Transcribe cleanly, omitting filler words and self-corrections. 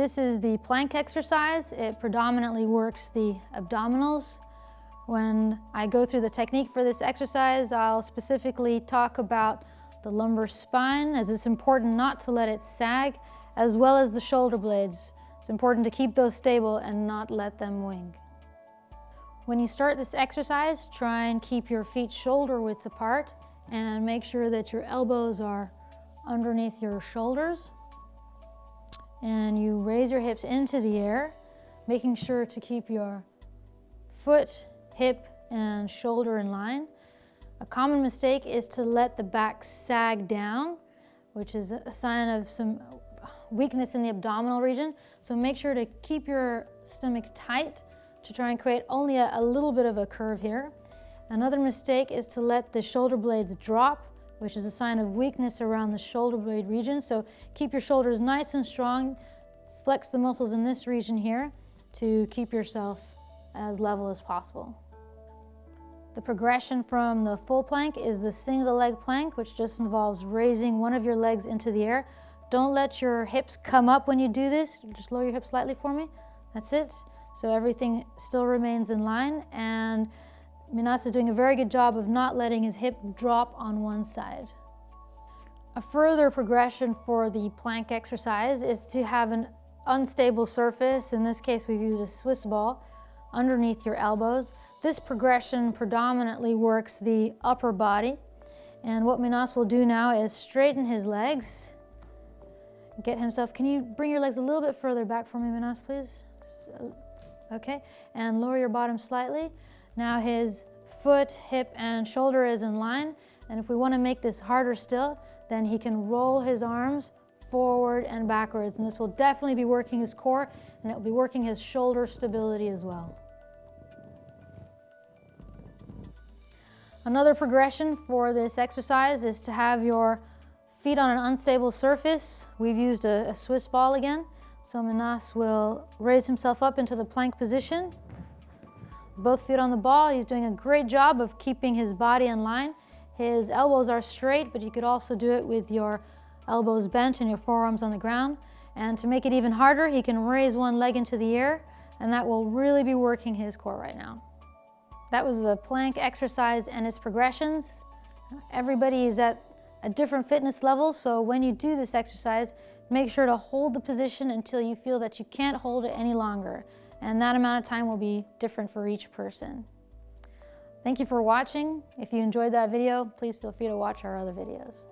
This is the plank exercise. It predominantly works the abdominals. When I go through the technique for this exercise, I'll specifically talk about the lumbar spine, as it's important not to let it sag, as well as the shoulder blades. It's important to keep those stable and not let them wing. When you start this exercise, try and keep your feet shoulder width apart and make sure that your elbows are underneath your shoulders. And you raise your hips into the air, making sure to keep your foot, hip, and shoulder in line. A common mistake is to let the back sag down, which is a sign of some weakness in the abdominal region. So make sure to keep your stomach tight to try and create only a little bit of a curve here. Another mistake is to let the shoulder blades drop, which is a sign of weakness around the shoulder blade region. So keep your shoulders nice and strong. Flex the muscles in this region here to keep yourself as level as possible. The progression from the full plank is the single leg plank, which just involves raising one of your legs into the air. Don't let your hips come up when you do this. Just lower your hips slightly for me. That's it. So everything still remains in line, and Minas is doing a very good job of not letting his hip drop on one side. A further progression for the plank exercise is to have an unstable surface. In this case, we've used a Swiss ball underneath your elbows. This progression predominantly works the upper body. And what Minas will do now is straighten his legs, get himself, can you bring your legs a little bit further back for me, Minas, please? Okay, and lower your bottom slightly. Now his foot, hip, and shoulder is in line. And if we want to make this harder still, then he can roll his arms forward and backwards. And this will definitely be working his core, and it will be working his shoulder stability as well. Another progression for this exercise is to have your feet on an unstable surface. We've used a Swiss ball again. So Minas will raise himself up into the plank position. Both feet on the ball. He's doing a great job of keeping his body in line. His elbows are straight, but you could also do it with your elbows bent and your forearms on the ground. And to make it even harder, he can raise one leg into the air, and that will really be working his core right now. That was the plank exercise and its progressions. Everybody is at a different fitness level, so when you do this exercise, make sure to hold the position until you feel that you can't hold it any longer. And that amount of time will be different for each person. Thank you for watching. If you enjoyed that video, please feel free to watch our other videos.